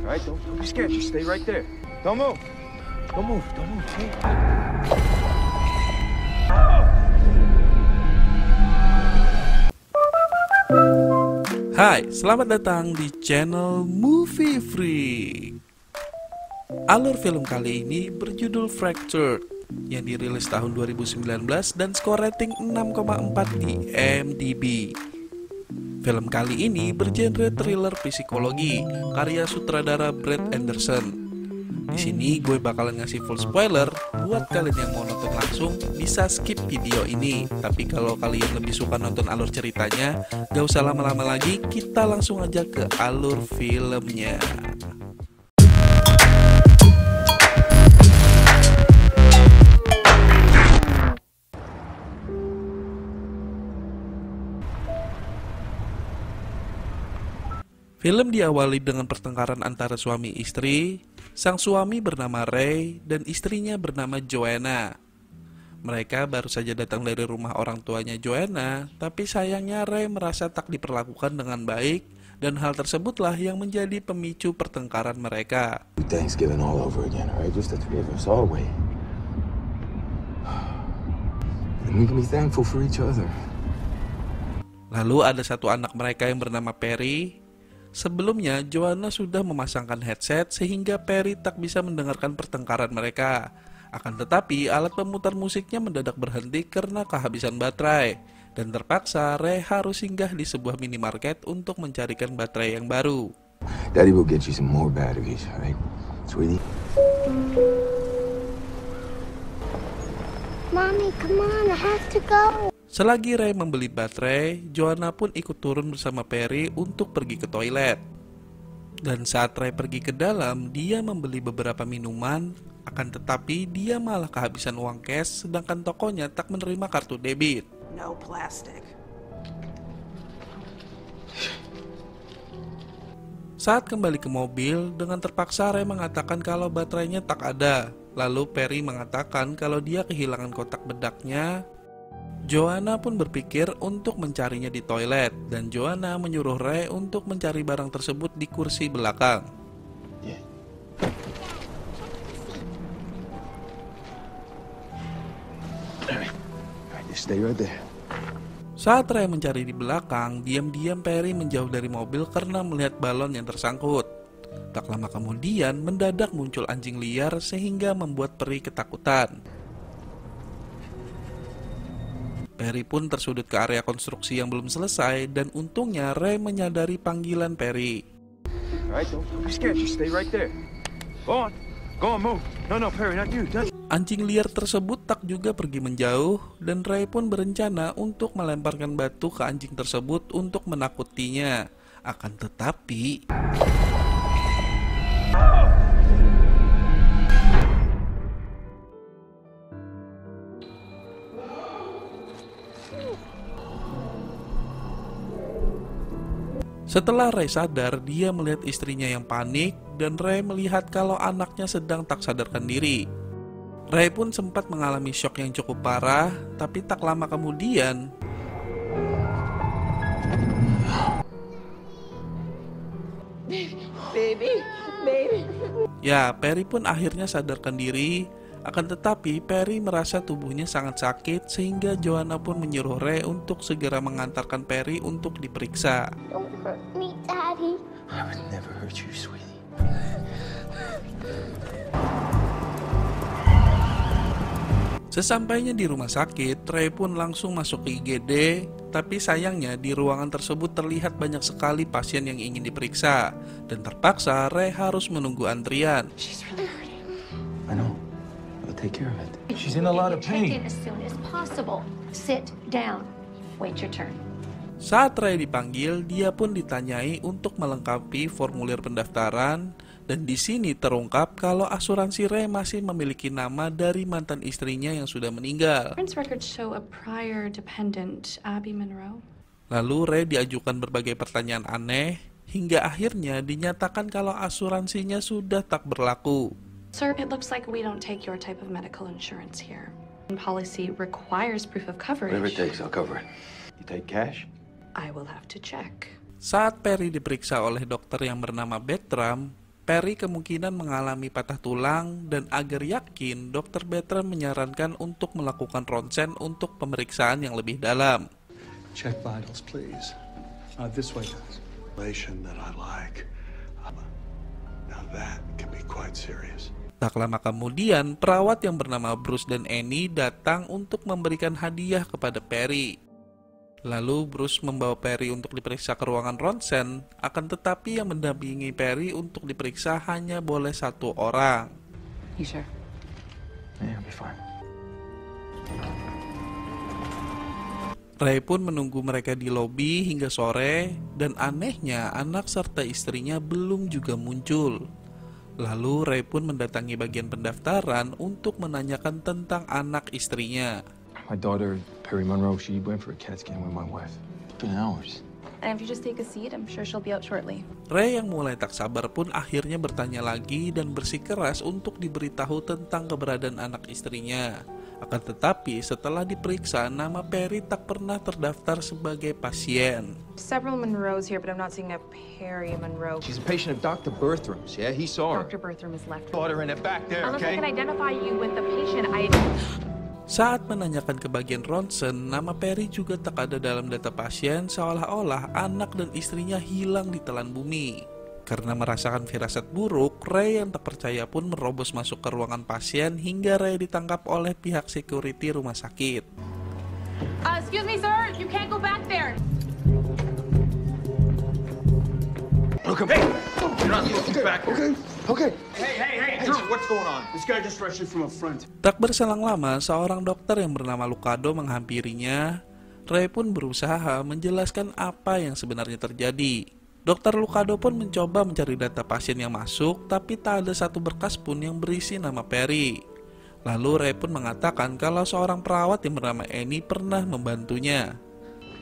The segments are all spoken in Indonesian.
All right, don't be scared. Just stay right there. Don't move. Don't move. Don't move. Hey. Hai, selamat datang di channel Movie Freak. Alur film kali ini berjudul Fractured yang dirilis tahun 2019 dan skor rating 6,4 di IMDb. Film kali ini bergenre thriller psikologi, karya sutradara Brad Anderson. Di sini gue bakalan ngasih full spoiler. Buat kalian yang mau nonton langsung bisa skip video ini. Tapi kalau kalian lebih suka nonton alur ceritanya, gak usah lama-lama lagi, kita langsung aja ke alur filmnya. Film diawali dengan pertengkaran antara suami istri. Sang suami bernama Ray dan istrinya bernama Joanna. Mereka baru saja datang dari rumah orang tuanya Joanna, tapi sayangnya Ray merasa tak diperlakukan dengan baik dan hal tersebutlah yang menjadi pemicu pertengkaran mereka. Thanksgiving all over again, all right? Just the three of us all wait. And we can be thankful for each other. Lalu ada satu anak mereka yang bernama Perry. Sebelumnya, Joanna sudah memasangkan headset sehingga Perry tak bisa mendengarkan pertengkaran mereka. Akan tetapi, alat pemutar musiknya mendadak berhenti karena kehabisan baterai. Dan terpaksa, Ray harus singgah di sebuah minimarket untuk mencarikan baterai yang baru. Daddy will get you some more batteries, all right, sweetie? Mommy, come on, I have to go. Selagi Ray membeli baterai, Joanna pun ikut turun bersama Perry untuk pergi ke toilet. Dan saat Ray pergi ke dalam, dia membeli beberapa minuman, akan tetapi dia malah kehabisan uang cash sedangkan tokonya tak menerima kartu debit. No plastic. Saat kembali ke mobil, dengan terpaksa Ray mengatakan kalau baterainya tak ada. Lalu Perry mengatakan kalau dia kehilangan kotak bedaknya. Joanna pun berpikir untuk mencarinya di toilet dan Joanna menyuruh Ray untuk mencari barang tersebut di kursi belakang. Yeah. All right, just stay right there. Saat Ray mencari di belakang, diam-diam Perry menjauh dari mobil karena melihat balon yang tersangkut. Tak lama kemudian, mendadak muncul anjing liar sehingga membuat Perry ketakutan. Perry pun tersudut ke area konstruksi yang belum selesai dan untungnya Ray menyadari panggilan Perry. All right, don't be scared. Just stay right there. Go on, move. No, Perry, not you. Anjing liar tersebut tak juga pergi menjauh dan Ray pun berencana untuk melemparkan batu ke anjing tersebut untuk menakutinya. Akan tetapi setelah Ray sadar, dia melihat istrinya yang panik dan Ray melihat kalau anaknya sedang tak sadarkan diri. Ray pun sempat mengalami syok yang cukup parah, tapi tak lama kemudian Baby. ya, Perry pun akhirnya sadarkan diri. Akan tetapi, Perry merasa tubuhnya sangat sakit sehingga Joanna pun menyuruh Ray untuk segera mengantarkan Perry untuk diperiksa. Don't hurt me, Daddy. I would never hurt you, sweetie. Sesampainya di rumah sakit, Ray pun langsung masuk ke IGD, tapi sayangnya di ruangan tersebut terlihat banyak sekali pasien yang ingin diperiksa, dan terpaksa Ray harus menunggu antrian. She's really hurting. I know. I'll take care of it. She's in a lot of Check pain. in as soon as possible. Sit down. Wait your turn. Saat Ray dipanggil, dia pun ditanyai untuk melengkapi formulir pendaftaran, dan di sini terungkap kalau asuransi Ray masih memiliki nama dari mantan istrinya yang sudah meninggal. Insurance records show a prior dependent, Abby Monroe. Lalu Ray diajukan berbagai pertanyaan aneh, hingga akhirnya dinyatakan kalau asuransinya sudah tak berlaku. Sir, it looks like we don't take your type of medical insurance here. Policy requires proof of coverage. Whatever it takes, I'll cover it. You take cash? I will have to check. Saat Perry diperiksa oleh dokter yang bernama Bertram, Perry kemungkinan mengalami patah tulang, dan agar yakin, Dr. Bertram menyarankan untuk melakukan ronsen untuk pemeriksaan yang lebih dalam. Check vitals, please. This way, guys. That I like. Now that can be quite serious. Tak lama kemudian, perawat yang bernama Bruce dan Annie datang untuk memberikan hadiah kepada Perry. Lalu Bruce membawa Perry untuk diperiksa ke ruangan ronsen, akan tetapi yang mendampingi Perry untuk diperiksa hanya boleh satu orang. You sure? Yeah, I'll be fine. Ray pun menunggu mereka di lobi hingga sore, dan anehnya anak serta istrinya belum juga muncul. Lalu Ray pun mendatangi bagian pendaftaran untuk menanyakan tentang anak istrinya. My daughter, Perry Monroe, she went for a CAT scan with my wife. It's been hours. And if you just take a seat, I'm sure she'll be out shortly. Ray yang mulai tak sabar pun akhirnya bertanya lagi dan bersikeras untuk diberitahu tentang keberadaan anak istrinya. Akan tetapi setelah diperiksa, nama Perry tak pernah terdaftar sebagai pasien. Several Monroes here, but I'm not seeing a Perry Monroe. She's a patient of Dr. Bertram's, yeah? He saw her. Dr. Bertram is left. Daughter in it back there, Unless I okay? can identify you with the patient, Saat menanyakan ke bagian ronsen, nama Perry juga tak ada dalam data pasien, seolah-olah anak dan istrinya hilang di telan bumi. Karena merasakan firasat buruk, Ray yang tak percaya pun merobos masuk ke ruangan pasien hingga Ray ditangkap oleh pihak security rumah sakit. Excuse me, sir. You can't go back there. Look, hey! You're not looking back. Okay. Hey, Drew, what's going on? This guy just rushed in from up front. Tak berselang lama, seorang dokter yang bernama Lucado menghampirinya. Ray pun berusaha menjelaskan apa yang sebenarnya terjadi. Dokter Lucado pun mencoba mencari data pasien yang masuk, tapi tak ada satu berkas pun yang berisi nama Perry. Lalu Ray pun mengatakan kalau seorang perawat yang bernama Annie pernah membantunya.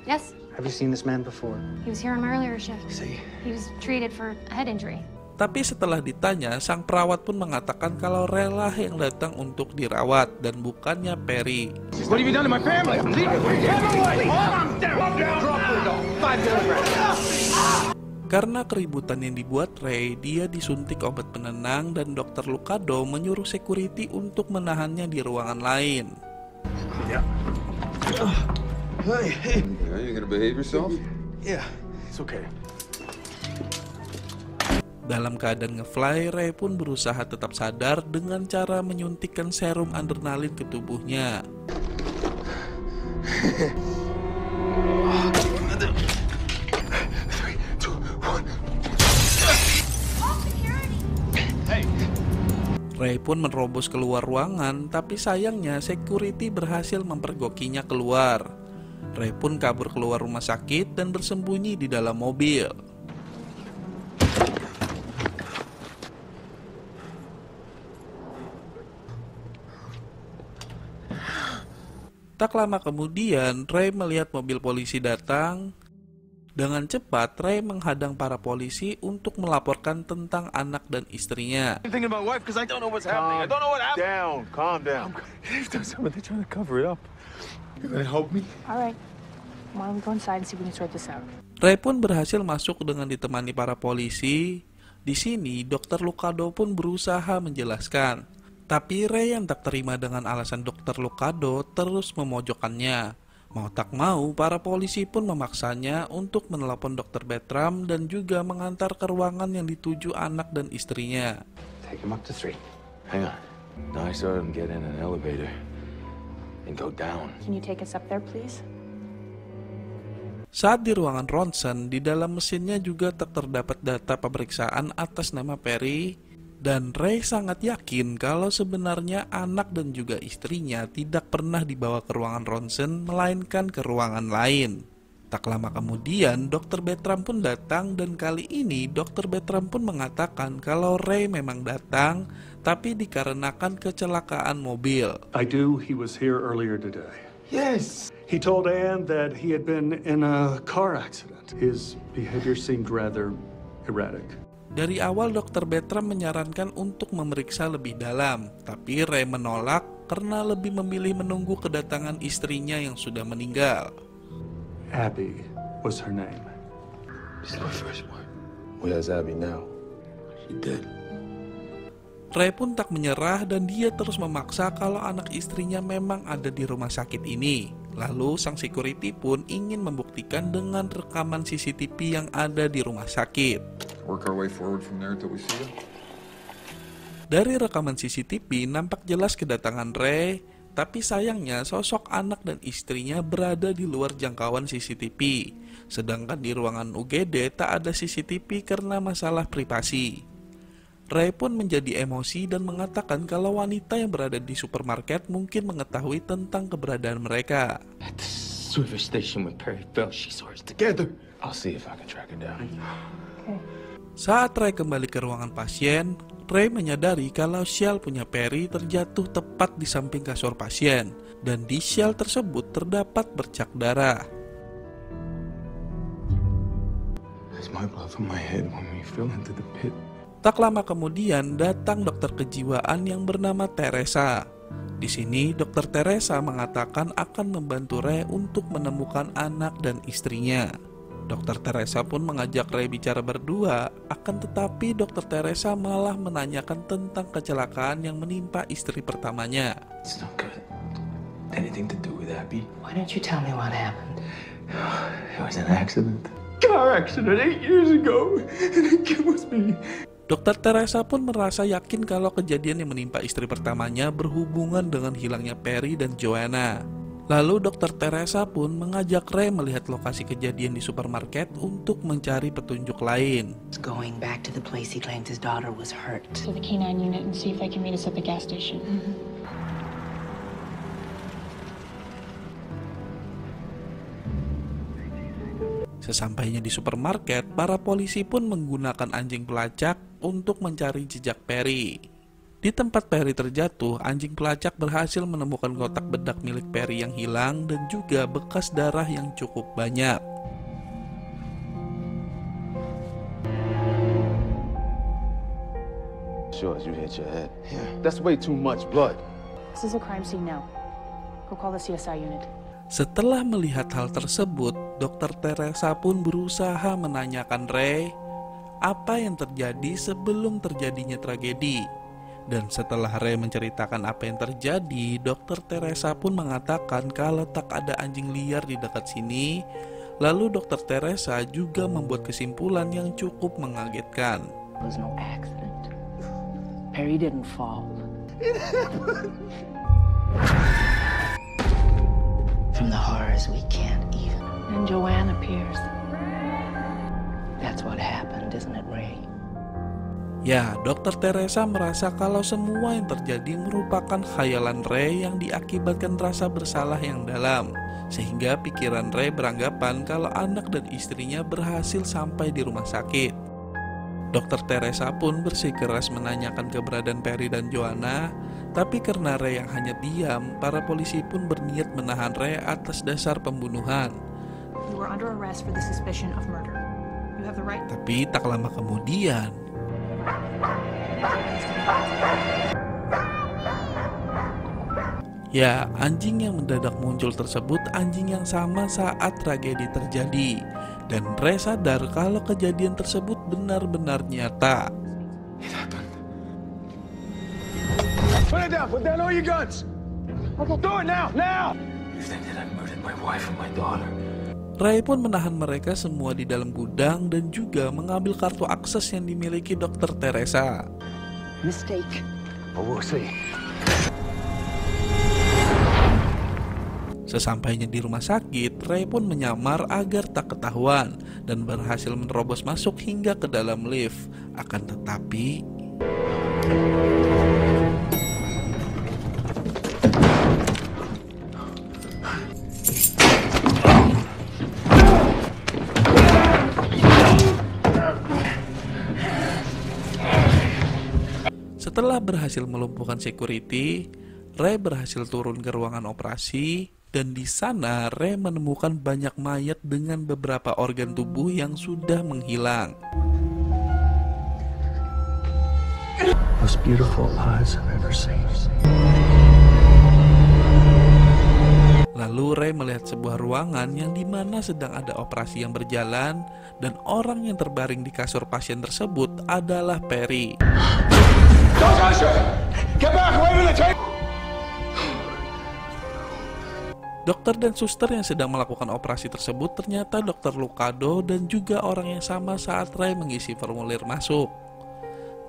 Yes, Have you seen this man before? he was here on my earlier shift. See? He was treated for a head injury. Tapi setelah ditanya, sang perawat pun mengatakan kalau rela yang datang untuk dirawat dan bukannya Perry. What have you done to my family? Leave it. Get away! I'm down! Drop her, dog. 5 kilograms. Karena keributan yang dibuat Ray, dia disuntik obat penenang dan Dr. Lucado menyuruh security untuk menahannya di ruangan lain. Hey. Are you gonna behave yourself? Yeah, it's okay. Dalam keadaan ngefly, Ray pun berusaha tetap sadar dengan cara menyuntikkan serum adrenalin ke tubuhnya. Ray pun menerobos keluar ruangan, tapi sayangnya security berhasil mempergokinya keluar. Ray pun kabur keluar rumah sakit dan bersembunyi di dalam mobil. Tak lama kemudian, Ray melihat mobil polisi datang. Dengan cepat, Ray menghadang para polisi untuk melaporkan tentang anak dan istrinya. I'm thinking about wife because I don't know what's happening. I don't know what happened. Calm down. They've done something. They're trying to cover it up. You're gonna help me? All right. Why don't we go inside and see if we can sort this out? Ray pun berhasil masuk dengan ditemani para polisi. Di sini, Dr. Lucado pun berusaha menjelaskan. Tapi Ray yang tak terima dengan alasan Dr. Lucado terus memojokkannya. Mau tak mau, para polisi pun memaksanya untuk menelepon Dr. Bertram dan juga mengantar ke ruangan yang dituju anak dan istrinya. Take him up to 3. Hang on. Now I saw him get in an elevator and go down. Can you take us up there, please? Saat di ruangan ronsen, di dalam mesinnya juga tak terdapat data pemeriksaan atas nama Perry. Dan Ray sangat yakin kalau sebenarnya anak dan juga istrinya tidak pernah dibawa ke ruangan ronsen, melainkan ke ruangan lain. Tak lama kemudian, Dr. Bertram pun datang dan kali ini Dr. Bertram pun mengatakan kalau Ray memang datang, tapi dikarenakan kecelakaan mobil. I do. He was here earlier today. Yes. He told Anne that he had been in a car accident. His behavior seemed rather erratic. Dari awal Dr. Bertram menyarankan untuk memeriksa lebih dalam, tapi Ray menolak karena lebih memilih menunggu kedatangan istrinya yang sudah meninggal. Abby was her name. It's my first one. Where's Abby now? She dead. Ray pun tak menyerah dan dia terus memaksa kalau anak istrinya memang ada di rumah sakit ini. Lalu sang security pun ingin membuktikan dengan rekaman CCTV yang ada di rumah sakit. Work our way forward from there till we see you. Dari rekaman CCTV nampak jelas kedatangan Ray, tapi sayangnya sosok anak dan istrinya berada di luar jangkauan CCTV. Sedangkan di ruangan UGD tak ada CCTV karena masalah privasi. Ray pun menjadi emosi dan mengatakan kalau wanita yang berada di supermarket mungkin mengetahui tentang keberadaan mereka. At the service station when Perry fell, she saw us together. I'll see if I can track her down. Saat Ray kembali ke ruangan pasien, Ray menyadari kalau shell punya Perry terjatuh tepat di samping kasur pasien, dan di shell tersebut terdapat bercak darah. That's my blood from my head when we fell into the pit. Tak lama kemudian datang dokter kejiwaan yang bernama Teresa. Di sini dokter Teresa mengatakan akan membantu Ray untuk menemukan anak dan istrinya. Dokter Teresa pun mengajak Ray bicara berdua, akan tetapi dokter Teresa malah menanyakan tentang kecelakaan yang menimpa istri pertamanya. It's not good. Anything to do with Abby? Why don't you tell me what happened? It was an accident. Car accident 8 years ago, and it kills me. Dokter Teresa pun merasa yakin kalau kejadian yang menimpa istri pertamanya berhubungan dengan hilangnya Perry dan Joanna. Lalu dokter Teresa pun mengajak Ray melihat lokasi kejadian di supermarket untuk mencari petunjuk lain. Going back to the place he claimed his daughter was hurt. To the K9 unit and see if they can meet us at the gas station. Sesampainya di supermarket, para polisi pun menggunakan anjing pelacak untuk mencari jejak Perry. Di tempat Perry terjatuh, anjing pelacak berhasil menemukan kotak bedak milik Perry yang hilang dan juga bekas darah yang cukup banyak. Sure, you hit your head. Yeah. That's way too much blood. This is a crime scene now. Go call the CSI unit. Setelah melihat hal tersebut, dokter Teresa pun berusaha menanyakan Ray apa yang terjadi sebelum terjadinya tragedi. Dan setelah Ray menceritakan apa yang terjadi, dokter Teresa pun mengatakan kalau tak ada anjing liar di dekat sini. Lalu dokter Teresa juga membuat kesimpulan yang cukup mengagetkan. It was no accident. Perry didn't fall. From the horrors we can't even. And Joanne appears. That's what happened, isn't it, Ray? Ya, dokter Teresa merasa kalau semua yang terjadi merupakan khayalan Ray yang diakibatkan rasa bersalah yang dalam. Sehingga pikiran Ray beranggapan kalau anak dan istrinya berhasil sampai di rumah sakit. Dokter Teresa pun bersikeras menanyakan keberadaan Perry dan Joanna, tapi karena Ray yang hanya diam, para polisi pun berniat menahan Ray atas dasar pembunuhan. You are under arrest for the suspicion of murder. You have the right. Tapi tak lama kemudian, ya, anjing yang mendadak muncul tersebut anjing yang sama saat tragedi terjadi. Dan Ray sadar kalau kejadian tersebut benar-benar nyata. It happened. Put it down. Put down all your guns. Do it now. Now. You think that I murdered my wife and my daughter? Ray pun menahan mereka semua di dalam gudang dan juga mengambil kartu akses yang dimiliki dokter Teresa. Mistake. Oh, we'll see. Sesampainya di rumah sakit, Ray pun menyamar agar tak ketahuan dan berhasil menerobos masuk hingga ke dalam lift. Akan tetapi, setelah berhasil melumpuhkan security, Ray berhasil turun ke ruangan operasi. Dan di sana Ray menemukan banyak mayat dengan beberapa organ tubuh yang sudah menghilang. Most beautiful eyes I've ever seen. Lalu Ray melihat sebuah ruangan yang dimana sedang ada operasi yang berjalan, dan orang yang terbaring di kasur pasien tersebut adalah Perry. Don't touch her! Get back away from the table! Dokter dan suster yang sedang melakukan operasi tersebut ternyata Dr. Lucado dan juga orang yang sama saat Ray mengisi formulir masuk.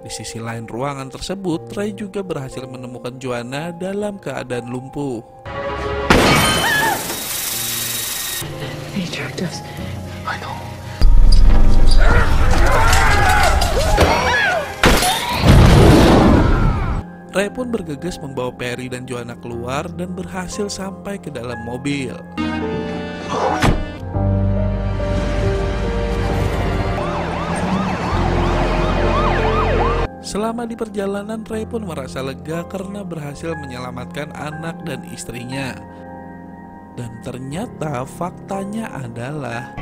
Di sisi lain ruangan tersebut, Ray juga berhasil menemukan Joanna dalam keadaan lumpuh. They tracked us. I know. Ray pun bergegas membawa Perry dan Joanna keluar dan berhasil sampai ke dalam mobil. Selama di perjalanan, Ray pun merasa lega karena berhasil menyelamatkan anak dan istrinya. Dan ternyata faktanya adalah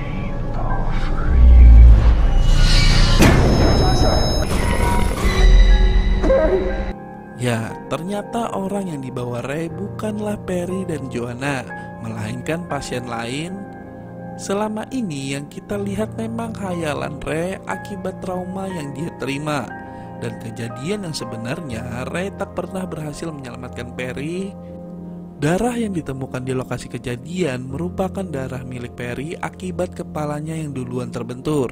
ya, ternyata orang yang dibawa Ray bukanlah Perry dan Joanna, melainkan pasien lain. Selama ini yang kita lihat memang khayalan Ray akibat trauma yang dia terima. Dan kejadian yang sebenarnya, Ray tak pernah berhasil menyelamatkan Perry. Darah yang ditemukan di lokasi kejadian merupakan darah milik Perry akibat kepalanya yang duluan terbentur.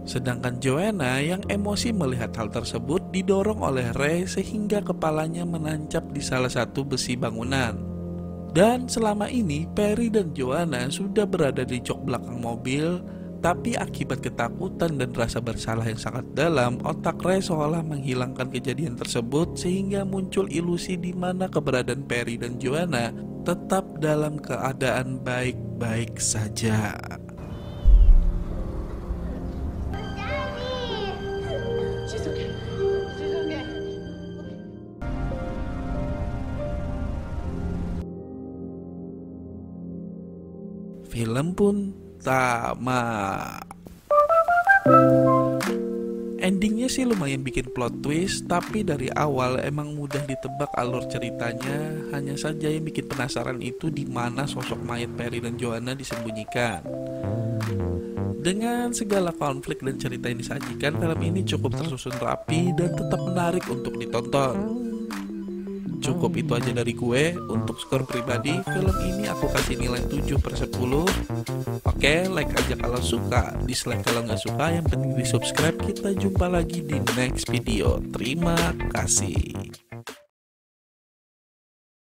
Sedangkan Joanna yang emosi melihat hal tersebut didorong oleh Ray sehingga kepalanya menancap di salah satu besi bangunan. Dan selama ini Perry dan Joanna sudah berada di jok belakang mobil, tapi akibat ketakutan dan rasa bersalah yang sangat dalam, otak Ray seolah menghilangkan kejadian tersebut sehingga muncul ilusi di mana keberadaan Perry dan Joanna tetap dalam keadaan baik-baik saja. Film pun tamat. Endingnya sih lumayan bikin plot twist, tapi dari awal emang mudah ditebak alur ceritanya. Hanya saja yang bikin penasaran itu di mana sosok mayat Perry dan Joanna disembunyikan. Dengan segala konflik dan cerita yang disajikan, film ini cukup tersusun rapi dan tetap menarik untuk ditonton. Cukup itu aja dari gue. Untuk skor pribadi, film ini aku kasih nilai 7/10. Oke, like aja kalau suka, dislike kalau nggak suka, yang penting di subscribe. Kita jumpa lagi di next video. Terima kasih.